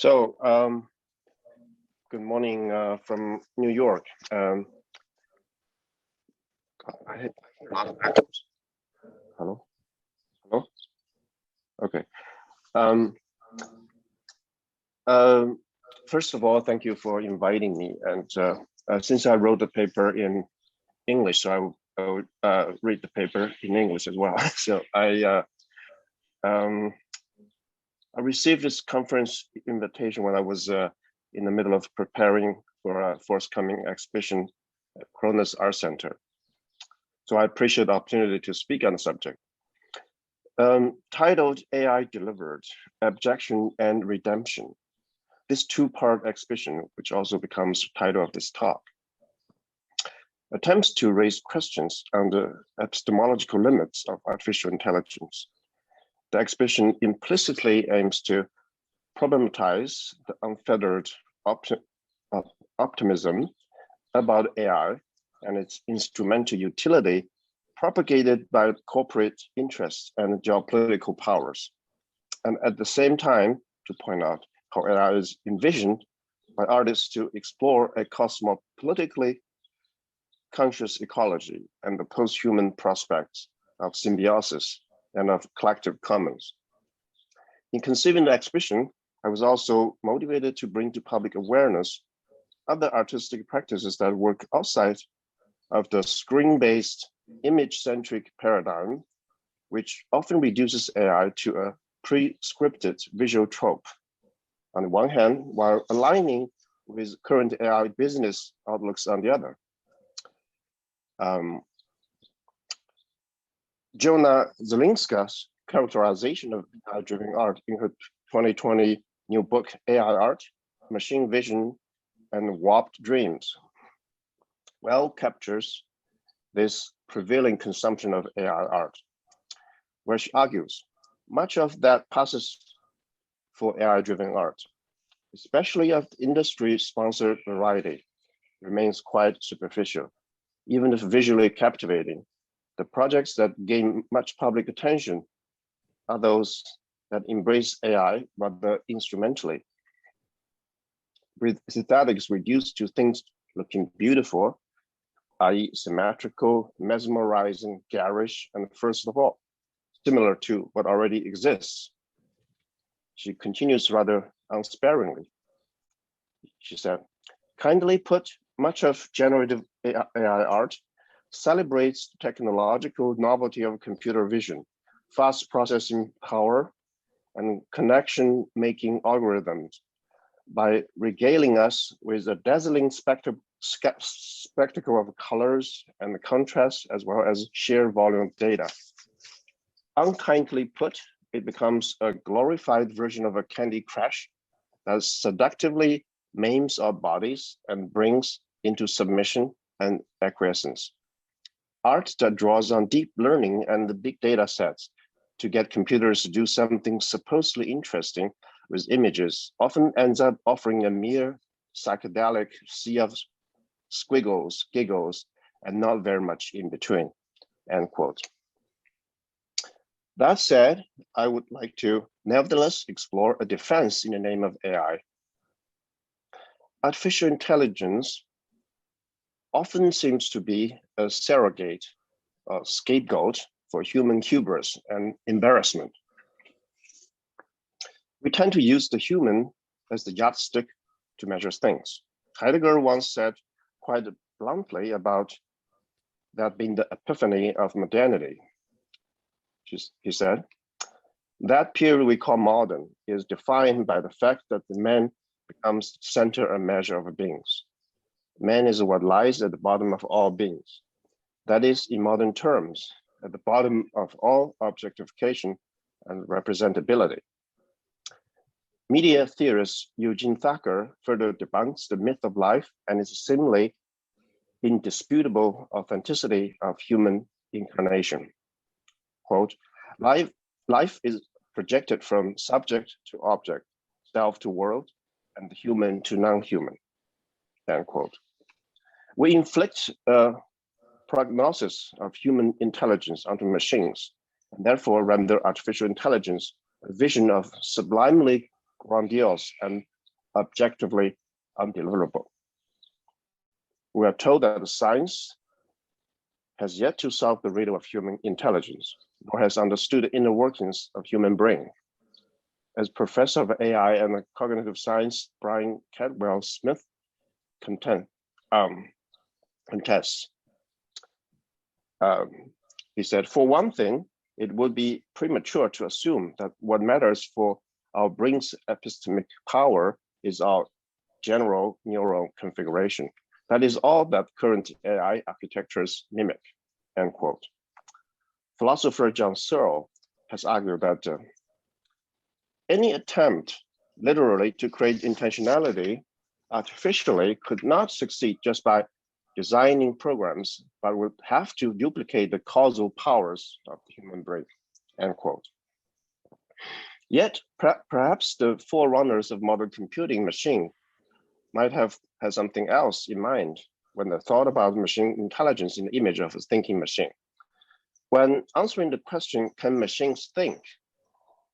Good morning from New York. I had a lot of actors. Hello? Hello? Okay. First of all, thank you for inviting me. And since I wrote the paper in English, so I will read the paper in English as well. So I received this conference invitation when I was in the middle of preparing for a forthcoming exhibition at Aiiiii Art Center. So I appreciate the opportunity to speak on the subject. Titled AI Delivered, Abjection and Redemption. This two-part exhibition, which also becomes the title of this talk, attempts to raise questions on the epistemological limits of artificial intelligence. The exhibition implicitly aims to problematize the unfettered optimism about AI and its instrumental utility propagated by corporate interests and geopolitical powers. And at the same time, to point out how AI is envisioned by artists to explore a cosmopolitically conscious ecology and the post-human prospects of symbiosis and of collective commons. In conceiving the exhibition, I was also motivated to bring to public awareness other artistic practices that work outside of the screen-based, image-centric paradigm, which often reduces AI to a pre-scripted visual trope. On the one hand, while aligning with current AI business outlooks on the other. Jona Zelinska's characterization of AI-driven art in her 2020 new book, AI Art, Machine Vision and Warped Dreams, well captures this prevailing consumption of AI art, where she argues much of that passes for AI-driven art, especially of industry-sponsored variety, remains quite superficial, even if visually captivating. The projects that gain much public attention are those that embrace AI rather instrumentally, with aesthetics reduced to things looking beautiful, i.e. symmetrical, mesmerizing, garish, and first of all, similar to what already exists. She continues rather unsparingly. She said, kindly put, much of generative AI art celebrates the technological novelty of computer vision, fast processing power, and connection-making algorithms by regaling us with a dazzling spectacle of colors and the contrast, as well as sheer volume of data. Unkindly put, it becomes a glorified version of a Candy Crush that seductively maims our bodies and brings into submission and acquiescence. Art that draws on deep learning and the big data sets to get computers to do something supposedly interesting with images often ends up offering a mere psychedelic sea of squiggles, giggles, and not very much in between, end quote. That said, I would like to nevertheless explore a defense in the name of AI. Artificial intelligence often seems to be a surrogate or scapegoat for human hubris and embarrassment. We tend to use the human as the yardstick to measure things. Heidegger once said quite bluntly about that being the epiphany of modernity. He said, that period we call modern is defined by the fact that the man becomes the center and measure of beings. Man is what lies at the bottom of all beings. That is, in modern terms, at the bottom of all objectification and representability. Media theorist Eugene Thacker further debunks the myth of life and its seemingly indisputable authenticity of human incarnation. Quote, life is projected from subject to object, self to world, and the human to non-human, end quote. We inflict a prognosis of human intelligence onto machines, and therefore render artificial intelligence a vision of sublimely grandiose and objectively undeliverable. We are told that science has yet to solve the riddle of human intelligence, nor has understood the inner workings of human brain. As professor of AI and cognitive science, Brian Cadwell-Smith contests. He said, for one thing, it would be premature to assume that what matters for our brain's epistemic power is our general neural configuration. That is all that current AI architectures mimic, end quote. Philosopher John Searle has argued that any attempt literally to create intentionality artificially could not succeed just by designing programs, but would have to duplicate the causal powers of the human brain, end quote. Yet, perhaps the forerunners of modern computing machine might have had something else in mind when they thought about machine intelligence in the image of a thinking machine. When answering the question, can machines think?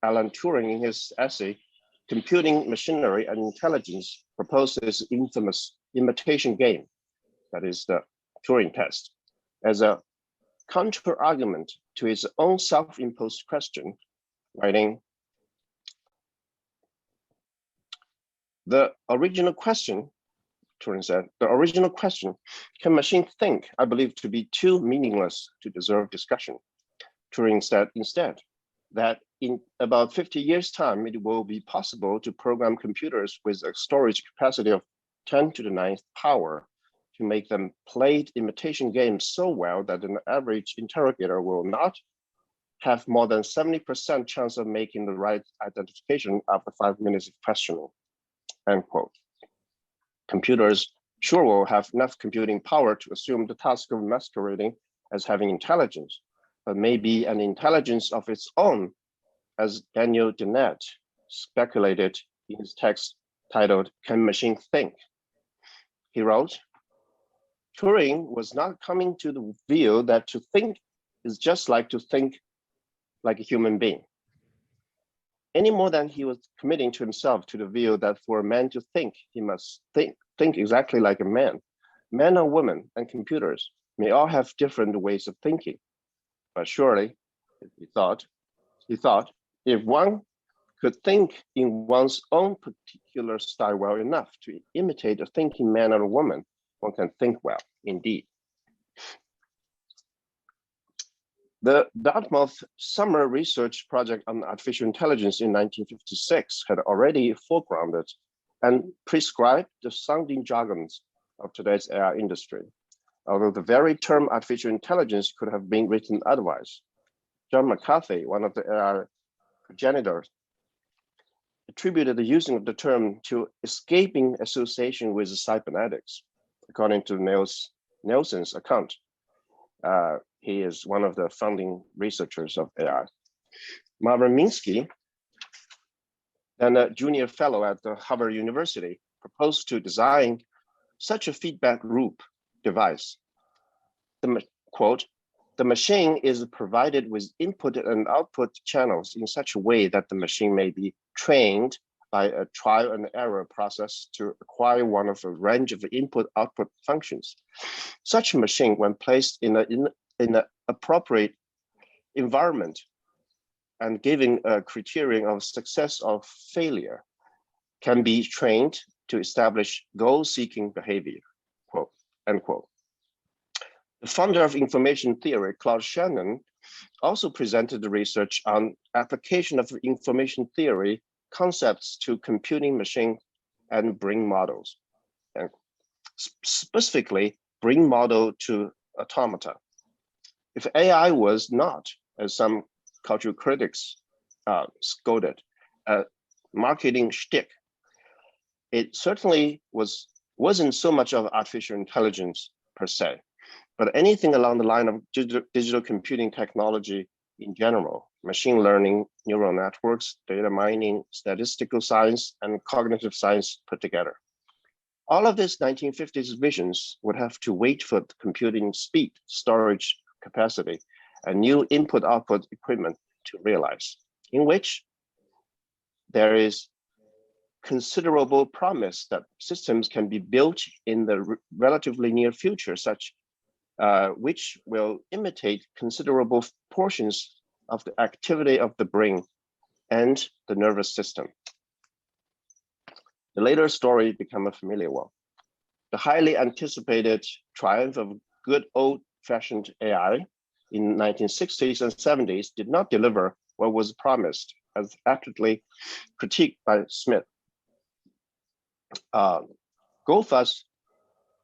Alan Turing, in his essay, Computing Machinery and Intelligence, proposed this infamous imitation game, that is the Turing test, as a counter-argument to his own self-imposed question, writing, the original question, Turing said, the original question, can machine think, I believe to be too meaningless to deserve discussion. Turing said instead that in about 50 years' time, it will be possible to program computers with a storage capacity of 10 to the 9th power to make them play imitation games so well that an average interrogator will not have more than 70% chance of making the right identification after 5 minutes of questioning, end quote. Computers sure will have enough computing power to assume the task of masquerading as having intelligence, but maybe an intelligence of its own, as Daniel Dennett speculated in his text titled, Can Machine Think? He wrote, Turing was not coming to the view that to think is just like to think like a human being, any more than he was committing to himself to the view that for a man to think, he must think exactly like a man. Men or women and computers may all have different ways of thinking, but surely, he thought, if one could think in one's own particular style well enough to imitate a thinking man or woman, one can think well, indeed. The Dartmouth Summer Research Project on Artificial Intelligence in 1956 had already foregrounded and prescribed the sounding jargons of today's AI industry, although the very term artificial intelligence could have been written otherwise. John McCarthy, one of the AI progenitors, attributed the using of the term to escaping association with cybernetics, according to Nelson's account. He is one of the founding researchers of AI. Marvin Minsky, then a junior fellow at the Harvard University, proposed to design such a feedback loop device. Quote, the machine is provided with input and output channels in such a way that the machine may be trained by a trial and error process to acquire one of a range of input-output functions. Such a machine, when placed in an appropriate environment and given a criterion of success or failure, can be trained to establish goal-seeking behavior, quote, end quote. The founder of information theory, Claude Shannon, also presented the research on application of information theory concepts to computing machine and brain models, and specifically brain model to automata. If AI was not, as some cultural critics scolded, a marketing shtick, it certainly wasn't so much of artificial intelligence per se, but anything along the line of digital computing technology in general, machine learning, neural networks, data mining, statistical science, and cognitive science put together. All of these 1950s visions would have to wait for the computing speed, storage capacity, and new input-output equipment to realize, in which there is considerable promise that systems can be built in the relatively near future, which will imitate considerable portions of the activity of the brain and the nervous system. The later story became a familiar one. The highly anticipated triumph of good old-fashioned AI in 1960s and 70s did not deliver what was promised, as aptly critiqued by Smith. Goldfuss'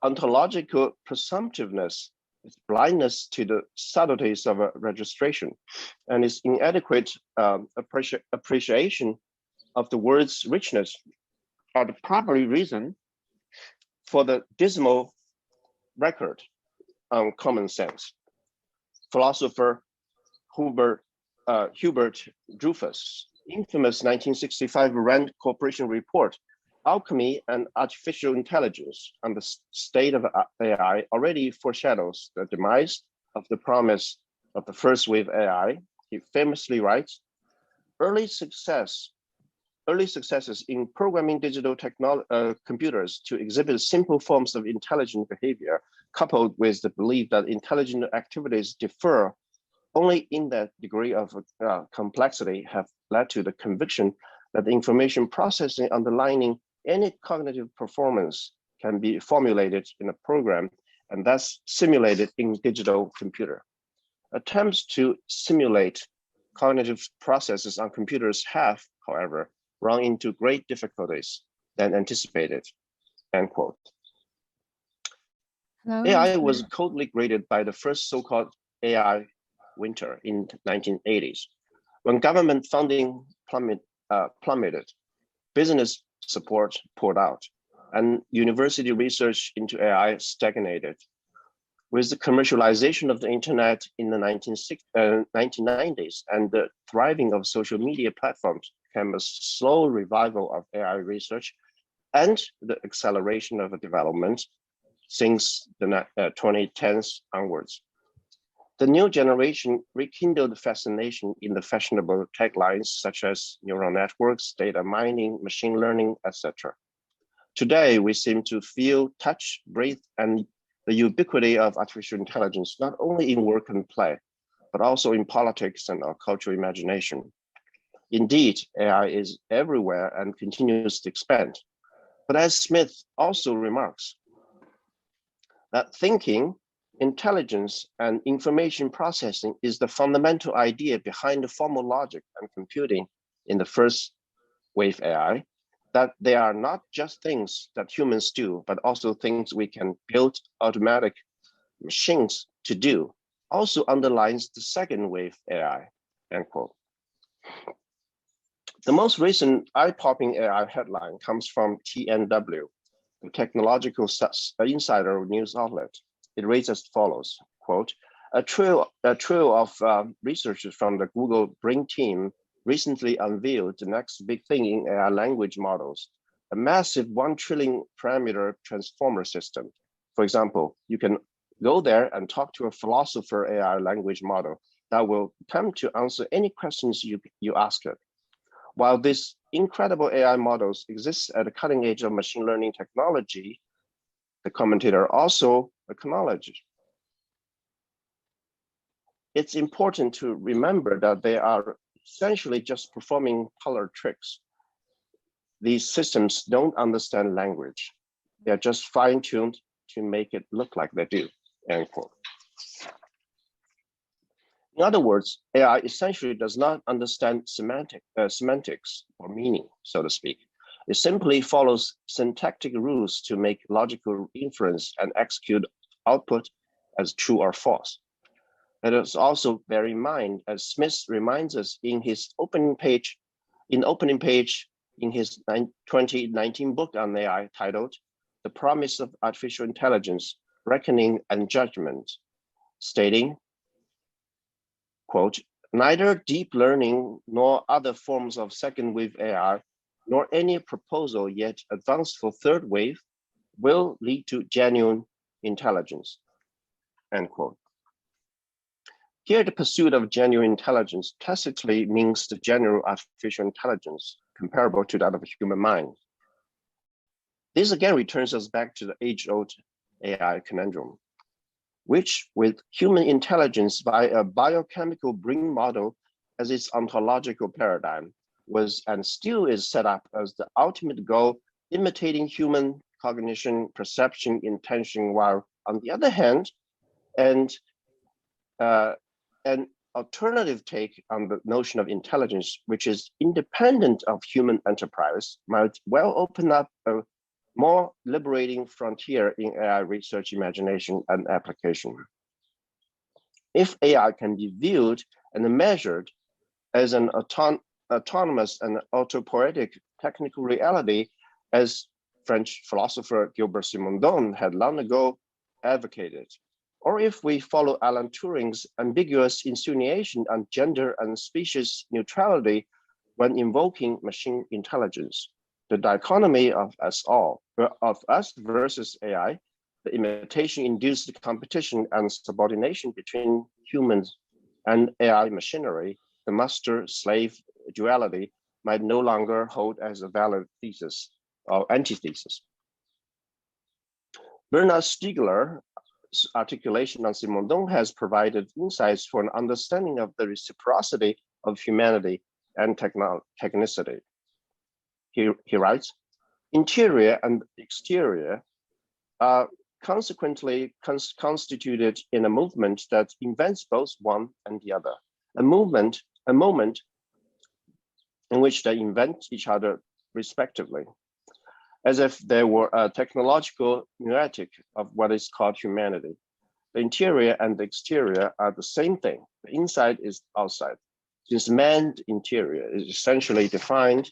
ontological presumptiveness, its blindness to the subtleties of registration, and its inadequate appreciation of the word's richness are the primary reason for the dismal record on common sense. Philosopher Hubert Dreyfus' infamous 1965 Rand Corporation report, Alchemy and Artificial Intelligence on the State of AI, already foreshadows the demise of the promise of the first wave AI. He famously writes, early successes in programming digital computers to exhibit simple forms of intelligent behavior, coupled with the belief that intelligent activities differ only in that degree of complexity, have led to the conviction that the information processing underlying any cognitive performance can be formulated in a program and thus simulated in digital computer. Attempts to simulate cognitive processes on computers have, however, run into great difficulties than anticipated, end quote. Hello, AI was coldly greeted by the first so-called AI winter in 1980s. When government funding plummeted, business support poured out, and university research into AI stagnated. With the commercialization of the internet in the 1990s and the thriving of social media platforms, came a slow revival of AI research and the acceleration of development since the 2010s onwards. The new generation rekindled fascination in the fashionable taglines such as neural networks, data mining, machine learning, etc. Today, we seem to feel, touch, breathe, and the ubiquity of artificial intelligence, not only in work and play, but also in politics and our cultural imagination. Indeed, AI is everywhere and continues to expand. But as Smith also remarks, that thinking, intelligence, and information processing is the fundamental idea behind the formal logic and computing in the first wave AI, that they are not just things that humans do, but also things we can build automatic machines to do, also underlines the second wave AI, end quote. The most recent eye-popping AI headline comes from TNW, the Technological Insider news outlet. It reads as follows, quote, a trio of researchers from the Google Brain team recently unveiled the next big thing in AI language models, a massive 1 trillion parameter transformer system. For example, you can go there and talk to a philosopher AI language model that will attempt to answer any questions you ask it. While these incredible AI models exist at the cutting edge of machine learning technology, the commentator also acknowledges it's important to remember that they are essentially just performing color tricks. These systems don't understand language. They're just fine-tuned to make it look like they do, end quote. In other words, AI essentially does not understand semantics or meaning, so to speak. It simply follows syntactic rules to make logical inference and execute output as true or false. Let us also bear in mind, as Smith reminds us in his opening page in his 2019 book on AI titled The Promise of Artificial Intelligence, Reckoning and Judgment, stating, quote, neither deep learning nor other forms of second wave AI, nor any proposal yet advanced for third wave will lead to genuine intelligence, end quote. Here, the pursuit of genuine intelligence tacitly means the general artificial intelligence comparable to that of a human mind. This again returns us back to the age-old AI conundrum, which with human intelligence by a biochemical brain model as its ontological paradigm was and still is set up as the ultimate goal, imitating human cognition, perception, intention, while on the other hand, an alternative take on the notion of intelligence, which is independent of human enterprise, might well open up a more liberating frontier in AI research, imagination, and application. If AI can be viewed and measured as an autonomous and autopoietic technical reality, as French philosopher Gilbert Simondon had long ago advocated, or if we follow Alan Turing's ambiguous insinuation on gender and species neutrality when invoking machine intelligence, the dichotomy of us versus AI, the imitation-induced competition and subordination between humans and AI machinery, the master-slave duality might no longer hold as a valid thesis or antithesis. Bernard Stiegler's articulation on Simondon has provided insights for an understanding of the reciprocity of humanity and technicity. He writes, interior and exterior are consequently constituted in a movement that invents both one and the other, a moment in which they invent each other respectively, as if they were a technological noetic of what is called humanity. The interior and the exterior are the same thing. The inside is outside, since man's interior is essentially defined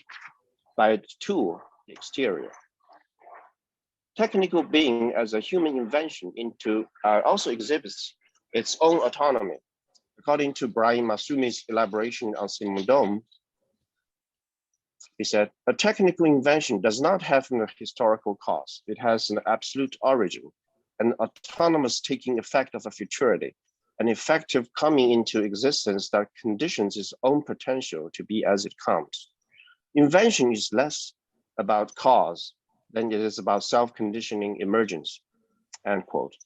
by its tool, the exterior. Technical being as a human invention also exhibits its own autonomy. According to Brian Masumi's elaboration on Simondon, he said, a technical invention does not have a historical cause. It has an absolute origin, an autonomous taking effect of a futurity, an effective coming into existence that conditions its own potential to be as it comes. Invention is less about cause than it is about self-conditioning emergence, end quote.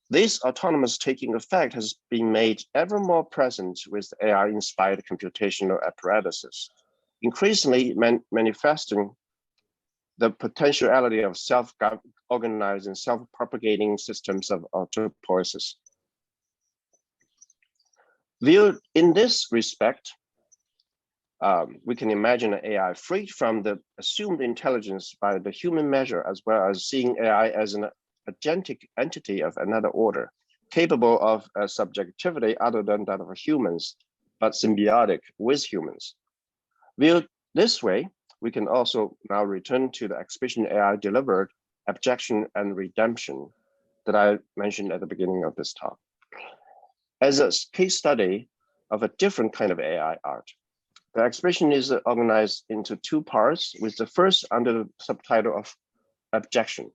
This autonomous taking effect has been made ever more present with AI-inspired computational apparatuses, increasingly manifesting the potentiality of self-organizing, self-propagating systems of autopoiesis. Viewed in this respect, we can imagine an AI freed from the assumed intelligence by the human measure, as well as seeing AI as an agentic entity of another order, capable of a subjectivity other than that of humans, but symbiotic with humans. Viewed this way, we can also now return to the exhibition AI delivered abjection and redemption that I mentioned at the beginning of this talk, as a case study of a different kind of AI art. The exhibition is organized into two parts, with the first under the subtitle of Abjection.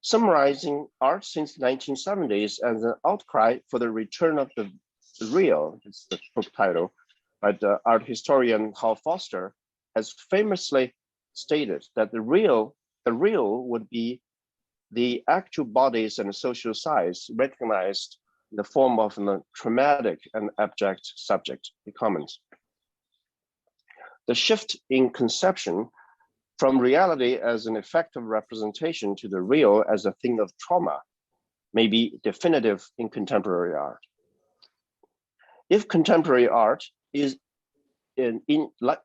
Summarizing art since the 1970s as an outcry for the return of the real, it's the book title, by the art historian Hal Foster, has famously stated that the real would be the actual bodies and social size recognized in the form of a traumatic and abject subject, he comments. The shift in conception from reality as an effective representation to the real as a thing of trauma may be definitive in contemporary art. If contemporary art is ineluctably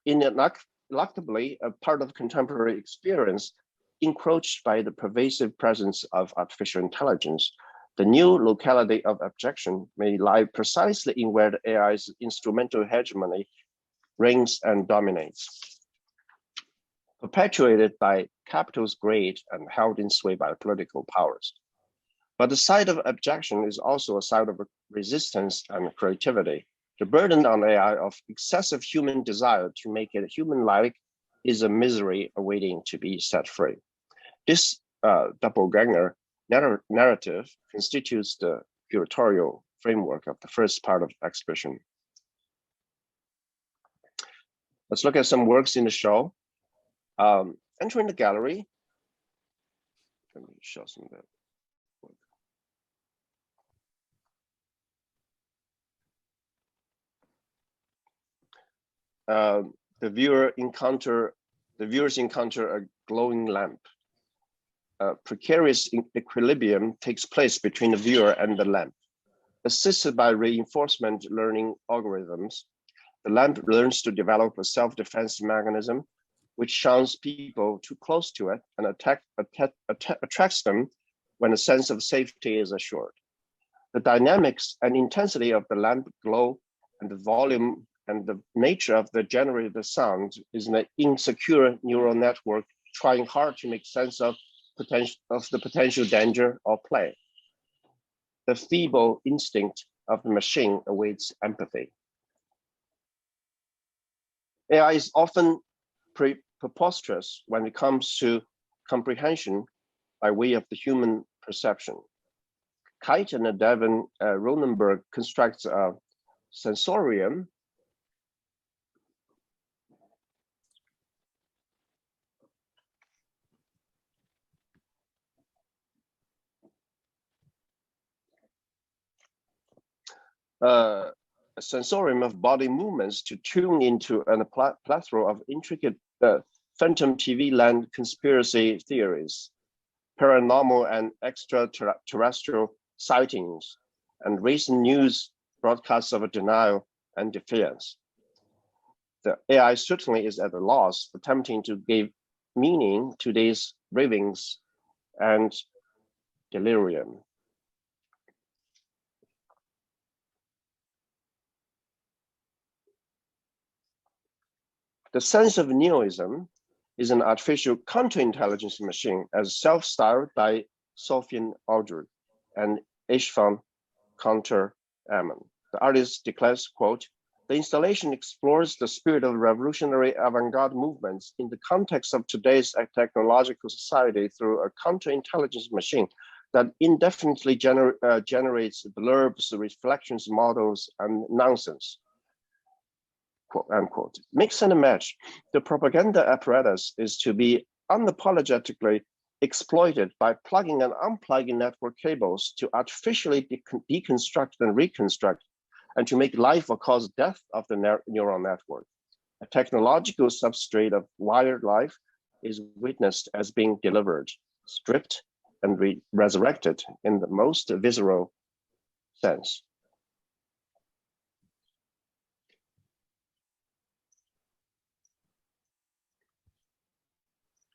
a part of contemporary experience, encroached by the pervasive presence of artificial intelligence, the new locality of abjection may lie precisely in where the AI's instrumental hegemony reigns and dominates, perpetuated by capital's greed and held in sway by political powers. But the side of abjection is also a side of resistance and creativity. The burden on AI of excessive human desire to make it human-like is a misery awaiting to be set free. This doppelganger narrative constitutes the curatorial framework of the first part of the exhibition. Let's look at some works in the show. Entering the gallery, let me show some of that. The viewers encounter a glowing lamp. Precarious equilibrium takes place between the viewer and the lamp. Assisted by reinforcement learning algorithms, the lamp learns to develop a self-defense mechanism which shuns people too close to it and attracts them when a sense of safety is assured. The dynamics and intensity of the lamp glow and the volume and the nature of the generated sound is an insecure neural network trying hard to make sense of the potential danger or play. The feeble instinct of the machine awaits empathy. AI is often preposterous when it comes to comprehension by way of the human perception. Kite and Devin Ronenberg constructs a sensorium of body movements to tune into a plethora of intricate phantom TV land conspiracy theories, paranormal and extraterrestrial sightings, and recent news broadcasts of denial and defiance. The AI certainly is at a loss, attempting to give meaning to these ravings and delirium. The sense of neoism is an artificial counterintelligence machine, as self-styled by Sofian Aldred and Ishvan Counter-Ammon. The artist declares, quote, "The installation explores the spirit of revolutionary avant-garde movements in the context of today's technological society through a counterintelligence machine that indefinitely generates blurbs, reflections, models, and nonsense." Quote, unquote. Mix and match. The propaganda apparatus is to be unapologetically exploited by plugging and unplugging network cables to artificially deconstruct and reconstruct, and to make life or cause death of the neural network. A technological substrate of wired life is witnessed as being delivered, stripped, and resurrected in the most visceral sense.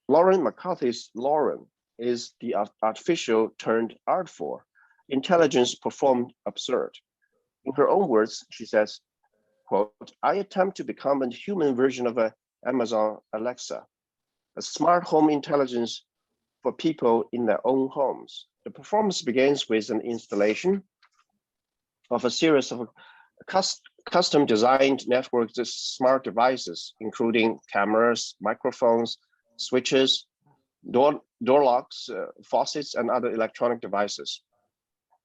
Lauren McCarthy's Lauren is the artificial turned artful, intelligence performed absurd. In her own words, she says, quote, "I attempt to become a human version of Amazon Alexa, a smart home intelligence for people in their own homes." The performance begins with an installation of a series of custom designed networks of smart devices, including cameras, microphones, switches, door locks, faucets, and other electronic devices.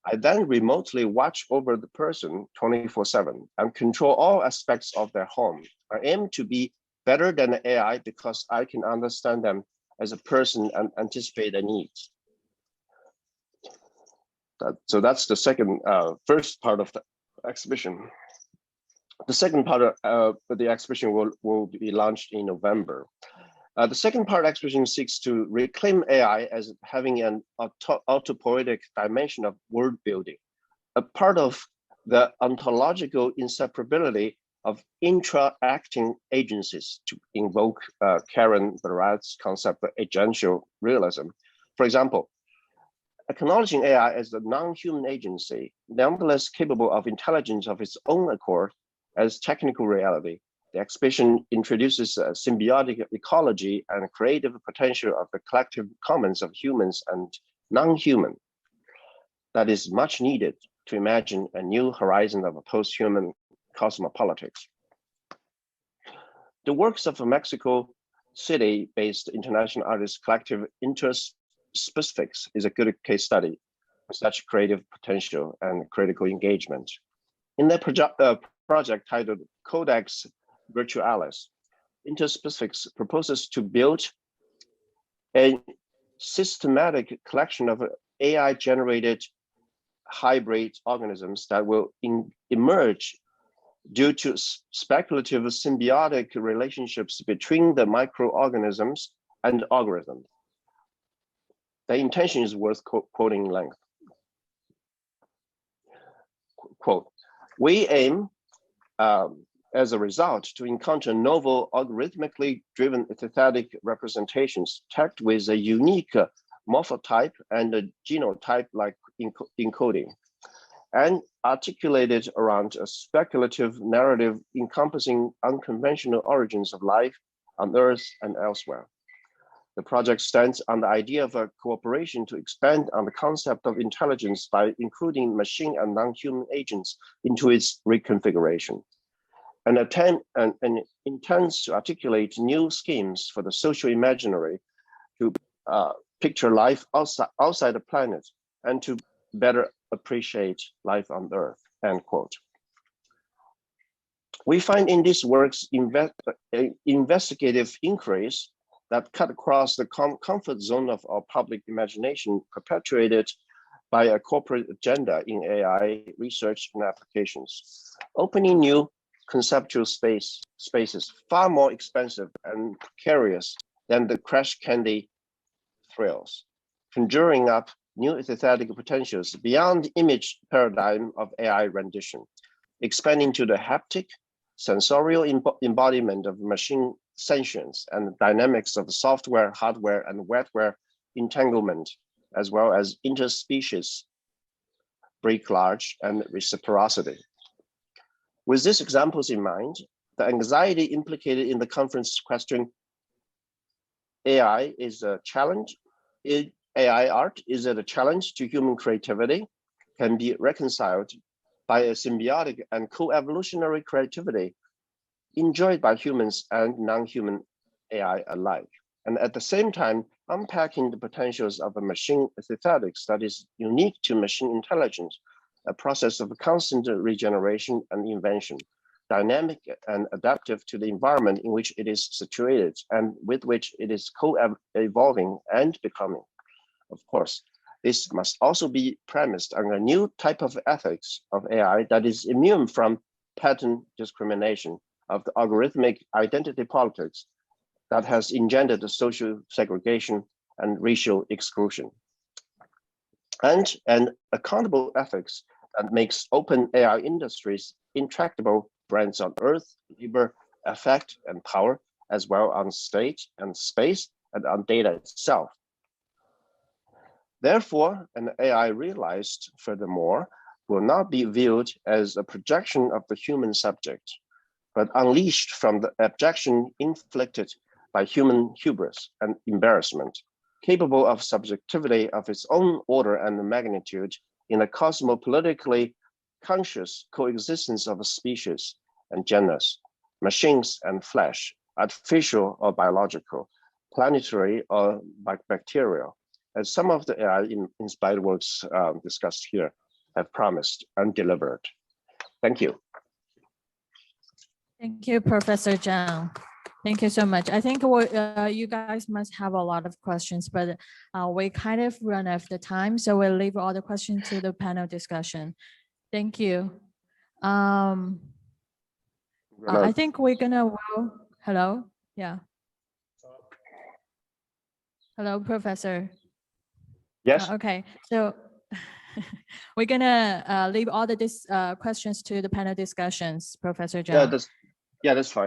I then remotely watch over the person 24/7 and control all aspects of their home. I aim to be better than the AI because I can understand them as a person and anticipate their needs. So that's the first part of the exhibition. The second part of the exhibition will be launched in November. The second part of the exhibition seeks to reclaim AI as having an autopoietic dimension of word building, a part of the ontological inseparability of intra-acting agencies, to invoke Karen Barat's concept of agential realism. For example, acknowledging AI as a non-human agency, nonetheless capable of intelligence of its own accord as technical reality, the exhibition introduces a symbiotic ecology and creative potential of the collective commons of humans and non-human that is much needed to imagine a new horizon of a post-human cosmopolitics. The works of a Mexico City-based international artist collective Interspecifics is a good case study of such creative potential and critical engagement. In their project titled Codex Virtualis, Interspecifics proposes to build a systematic collection of AI-generated hybrid organisms that will emerge due to speculative symbiotic relationships between the microorganisms and algorithms. The intention is worth quoting in length. Quote, we aim, as a result, to encounter novel algorithmically driven synthetic representations tagged with a unique morphotype and a genotype-like encoding, and articulated around a speculative narrative encompassing unconventional origins of life on Earth and elsewhere. The project stands on the idea of a cooperation to expand on the concept of intelligence by including machine and non-human agents into its reconfiguration, and intends to articulate new schemes for the social imaginary to picture life outside the planet and to better appreciate life on Earth, end quote. We find in these works investigative inquiries that cut across the comfort zone of our public imagination perpetuated by a corporate agenda in AI research and applications, opening new conceptual spaces far more expensive and precarious than the crash candy thrills, conjuring up new synthetic potentials beyond the image paradigm of AI rendition, expanding to the haptic, sensorial embodiment of machine sentience and dynamics of software, hardware, and wetware entanglement, as well as interspecies bricolage and reciprocity. With these examples in mind, the anxiety implicated in the conference question, AI is a challenge, AI art, is it a challenge to human creativity, can be reconciled by a symbiotic and co-evolutionary creativity enjoyed by humans and non-human AI alike, and at the same time unpacking the potentials of a machine synthetics that is unique to machine intelligence, a process of constant regeneration and invention, dynamic and adaptive to the environment in which it is situated and with which it is co-evolving and becoming. Of course, this must also be premised on a new type of ethics of AI that is immune from pattern discrimination of the algorithmic identity politics that has engendered the social segregation and racial exclusion. And an accountable ethics that makes open AI industries intractable brands on Earth, labor, effect, and power, as well on state and space and on data itself. Therefore, an AI realized, furthermore, will not be viewed as a projection of the human subject, but unleashed from the abjection inflicted by human hubris and embarrassment, capable of subjectivity of its own order and magnitude in a cosmopolitically conscious coexistence of species and genus, machines and flesh, artificial or biological, planetary or bacterial, as some of the AI-inspired works discussed here have promised and delivered. Thank you. Thank you, Professor Zhang. Thank you so much. I think you guys must have a lot of questions, but we kind of run out of the time, so we'll leave all the questions to the panel discussion. Thank you. I think we're gonna, hello? Yeah. Hello, Professor. Yes. Okay, so we're gonna leave all the questions to the panel discussions, Professor Zhang. Yeah, that's fine.